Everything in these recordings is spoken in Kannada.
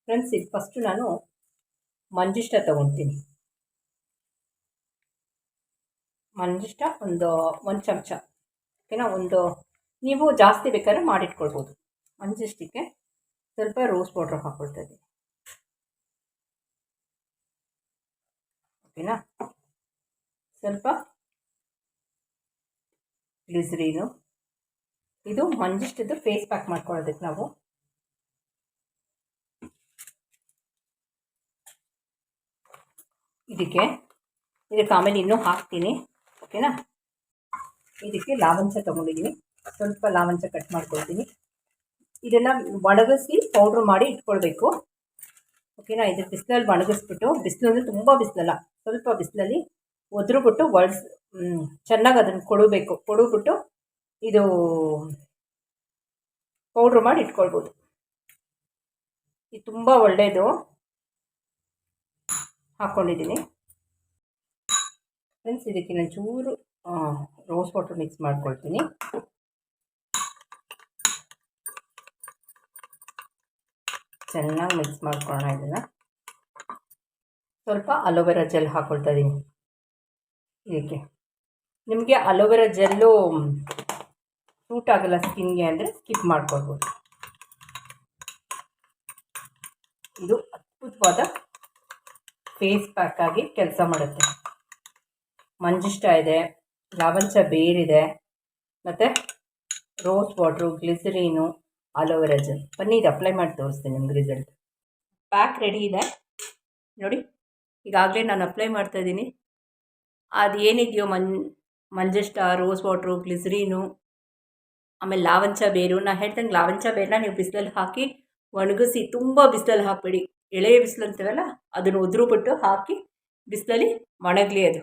ಫ್ರೆಂಡ್ಸ್, ಇದು ಫಸ್ಟು ನಾನು ಮಂಜಿಷ್ಟ ತೊಗೊಳ್ತೀನಿ. ಮಂಜಿಷ್ಟ ಒಂದು ಚಮಚ, ಓಕೆನಾ. ನೀವು ಜಾಸ್ತಿ ಬೇಕಾದ್ರೆ ಮಾಡಿಟ್ಕೊಳ್ಬೋದು. ಮಂಜಿಷ್ಟಕ್ಕೆ ಸ್ವಲ್ಪ ರೋಸ್ ವಾಟರ್ ಹಾಕ್ಕೊಳ್ತಾ ಇದ್ದೀನಿ, ಓಕೆನಾ. ಸ್ವಲ್ಪ ಗ್ಲಿಸರೀನು. ಇದು ಮಂಜಿಷ್ಟದ್ದು ಫೇಸ್ ಪ್ಯಾಕ್ ಮಾಡ್ಕೊಳ್ಳೋದಕ್ಕೆ ನಾವು ಇದಕ್ಕೆ ಆಮೇಲೆ ಇನ್ನೂ ಹಾಕ್ತೀನಿ, ಓಕೆನಾ. ಇದಕ್ಕೆ ಲಾವಂಚ ತೊಗೊಂಡಿದ್ದೀನಿ, ಸ್ವಲ್ಪ ಲಾವಂಚ ಕಟ್ ಮಾಡ್ಕೊಳ್ತೀನಿ. ಇದನ್ನು ಒಣಗಿಸಿ ಪೌಡ್ರ್ ಮಾಡಿ ಇಟ್ಕೊಳ್ಬೇಕು, ಓಕೆನಾ. ಇದು ಬಿಸಿಲಲ್ಲಿ ಒಣಗಿಸ್ಬಿಟ್ಟು, ಬಿಸಿಲು ಅಂದರೆ ತುಂಬ ಬಿಸಿಲಲ್ಲ, ಸ್ವಲ್ಪ ಬಿಸಿಲಲ್ಲಿ ಒದ್ರುಬಿಟ್ಟು ಚೆನ್ನಾಗಿ ಅದನ್ನು ಕೊಡಬಿಟ್ಟು ಇದು ಪೌಡ್ರ್ ಮಾಡಿ ಇಟ್ಕೊಳ್ಬೋದು. ಇದು ತುಂಬ ಒಳ್ಳೆಯದು. ಹಾಕ್ಕೊಂಡಿದ್ದೀನಿ ಫ್ರೆಂಡ್ಸ್. ಇದಕ್ಕೆ ನಾನು ಚೂರು ರೋಸ್ ವಾಟರ್ ಮಿಕ್ಸ್ ಮಾಡ್ಕೊಳ್ತೀನಿ. ಚೆನ್ನಾಗಿ ಮಿಕ್ಸ್ ಮಾಡ್ಕೊಳ್ಳೋಣ. ಇದನ್ನು ಸ್ವಲ್ಪ ಅಲೋವೆರಾ ಜೆಲ್ ಹಾಕ್ಕೊಳ್ತಾ ಇದ್ದೀನಿ ಇದಕ್ಕೆ. ನಿಮಗೆ ಅಲೋವೆರಾ ಜೆಲ್ಲು ಸೂಟ್ ಆಗಲ್ಲ ಸ್ಕಿನ್ಗೆ ಅಂದರೆ ಸ್ಕಿಪ್ ಮಾಡ್ಕೊಳ್ಬೋದು. ಇದು ಅದ್ಭುತವಾದ ಫೇಸ್ ಪ್ಯಾಕ್ ಆಗಿ ಕೆಲಸ ಮಾಡುತ್ತೆ. ಮಂಜಿಷ್ಟ ಇದೆ, ಲಾವಂಚ ಬೇರಿದೆ, ಮತ್ತು ರೋಸ್ ವಾಟ್ರು, ಗ್ಲಿಸರೀನು, ಅಲೋವೆರಾ ಜೆಲ್. ಬನ್ನಿ ಇದು ಅಪ್ಲೈ ಮಾಡಿ ತೋರಿಸ್ತೀನಿ ನಿಮ್ಗೆ ರಿಸಲ್ಟ್. ಪ್ಯಾಕ್ ರೆಡಿ ಇದೆ ನೋಡಿ. ಈಗಾಗಲೇ ನಾನು ಅಪ್ಲೈ ಮಾಡ್ತಾಯಿದ್ದೀನಿ. ಅದು ಏನಿದೆಯೋ ಮಂಜಿಷ್ಟ, ರೋಸ್ ವಾಟ್ರು, ಗ್ಲಿಸರೀನು, ಆಮೇಲೆ ಲಾವಂಚ ಬೇರು. ನಾನು ಹೇಳ್ದಂಗೆ ಲಾವಂಚ ಬೇರನ್ನ ನೀವು ಬಿಸಿಲಲ್ಲಿ ಹಾಕಿ ಒಣಗಿಸಿ, ತುಂಬ ಬಿಸಿಲಲ್ಲಿ ಹಾಕಬೇಡಿ. ಎಳೆ ಬಿಸಿಲು ಅಂತೀವಲ್ಲ, ಅದನ್ನು ಉದುರುಬಿಟ್ಟು ಹಾಕಿ ಬಿಸಿಲಲ್ಲಿ ಒಣಗಲಿ. ಅದು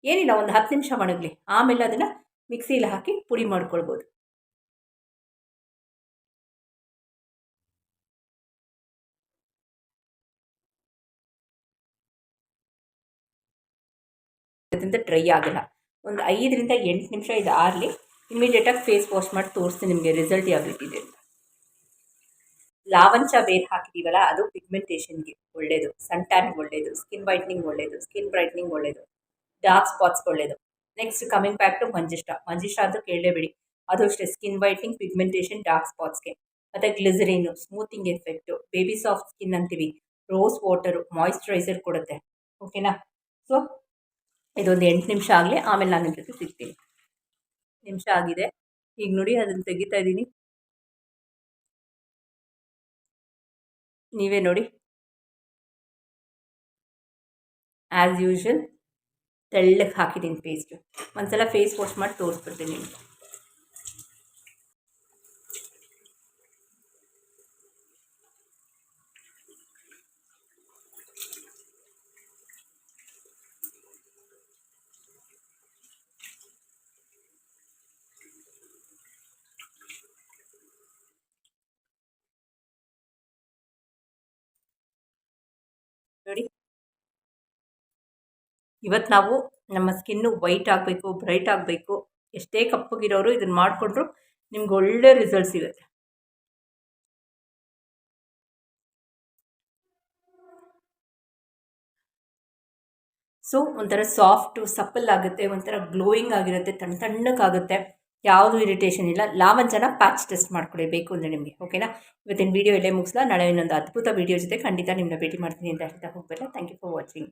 ಏನಿಲ್ಲ, ಒಂದು 10 ನಿಮಿಷ ಒಣಗಲಿ. ಆಮೇಲೆ ಅದನ್ನು ಮಿಕ್ಸಿಲಿ ಹಾಕಿ ಪುಡಿ ಮಾಡ್ಕೊಳ್ಬೋದು. ಅದರಿಂದ ಡ್ರೈ ಆಗಲ್ಲ. ಒಂದು 5 ರಿಂದ 8 ನಿಮಿಷ ಇದು ಆರಲಿ. ಇಮಿಡಿಯೇಟಾಗಿ ಫೇಸ್ ವಾಶ್ ಮಾಡಿ ತೋರಿಸ್ತೀನಿ ನಿಮಗೆ ರಿಸಲ್ಟ್ ಯಾವ ರೀತಿ ಇದೆ ಅಂತ. ಲಾವಂಚ ಬೇರು ಹಾಕಿದ್ದೀವಲ್ಲ, ಅದು ಪಿಗ್ಮೆಂಟೇಷನ್ಗೆ ಒಳ್ಳೆಯದು, ಸನ್ ಟ್ಯಾನ್ಗೆ ಒಳ್ಳೆಯದು, ಸ್ಕಿನ್ ವೈಟ್ನಿಂಗ್ ಒಳ್ಳೆಯದು, ಸ್ಕಿನ್ ಬ್ರೈಟ್ನಿಂಗ್ ಒಳ್ಳೆಯದು, ಡಾರ್ಕ್ ಸ್ಪಾಟ್ಸ್ಗೆ ಒಳ್ಳೆಯದು. Next coming back to manjistha ಅಂತೂ ಕೇಳಲೇಬೇಡಿ. ಅದು ಅಷ್ಟೇ, ಸ್ಕಿನ್ ವೈಟ್ನಿಂಗ್, ಪಿಗ್ಮೆಂಟೇಷನ್, ಡಾರ್ಕ್ ಸ್ಪಾಟ್ಸ್ಗೆ. ಮತ್ತು glycerine smoothing effect, baby soft skin ಅಂತೀವಿ. ರೋಸ್ ವಾಟರು ಮಾಯಿಶ್ಚರೈಸರ್ ಕೊಡುತ್ತೆ, ಓಕೆನಾ. ಸೊ ಇದೊಂದು 8 ನಿಮಿಷ ಆಗಲಿ, ಆಮೇಲೆ ನಾನು ನಿಮ್ಮ ಜೊತೆ ಸಿಗ್ತೀನಿ. ನಿಮಿಷ ಆಗಿದೆ ಈಗ ನೋಡಿ. ಅದನ್ನು ತೆಗಿತಾ ಇದ್ದೀನಿ, ನೀವೇ ನೋಡಿ. ಆ್ಯಸ್ ಯೂಶ್ವಲ್ ತೆಳ್ಳಗೆ ಹಾಕಿದ್ದೀನಿ ಪೇಸ್ಟು. ಒಂದ್ಸಲ ಫೇಸ್ ವಾಶ್ ಮಾಡಿ ತೋರಿಸ್ಬಿಡ್ತೀನಿ ನಿಮಗೆ. ನೋಡಿ, ಇವತ್ತು ನಾವು ನಮ್ಮ ಸ್ಕಿನ್ನು ವೈಟ್ ಆಗಬೇಕು, ಬ್ರೈಟ್ ಆಗಬೇಕು, ಎಷ್ಟೇ ಕಪ್ಪಗಿರೋರು ಇದನ್ನು ಮಾಡಿಕೊಂಡ್ರು ನಿಮ್ಗೆ ಒಳ್ಳೆ ರಿಸಲ್ಟ್ ಸಿಗುತ್ತೆ. ಸೊ ಒಂಥರ ಸಾಫ್ಟು ಸಪ್ಪಲ್ ಆಗುತ್ತೆ, ಒಂಥರ ಗ್ಲೋಯಿಂಗ್ ಆಗಿರುತ್ತೆ, ತಣ್ಣಕ್ಕಾಗುತ್ತೆ, ಯಾವುದು ಇರಿಟೇಷನ್ ಇಲ್ಲ. ಲಾವಂಚನ ಪ್ಯಾಚ್ ಟೆಸ್ಟ್ ಮಾಡ್ಕೊಳ್ಳಿ ಬೇಕು ಅಂದರೆ ನಿಮಗೆ, ಓಕೆನಾ. ಇವತ್ತಿನ ವೀಡಿಯೋ ಇಲ್ಲೇ ಮುಗಿಸ್ಲಾ. ನಾಳೆ ಇನ್ನೊಂದು ಅದ್ಭುತ ವೀಡಿಯೋ ಜೊತೆ ಖಂಡಿತ ನಿಮ್ಮನ್ನ ಭೇಟಿ ಮಾಡ್ತೀನಿ ಅಂತ ಹೇಳ್ತಾ ಹೋಗಬೇಡ. Thank you for watching.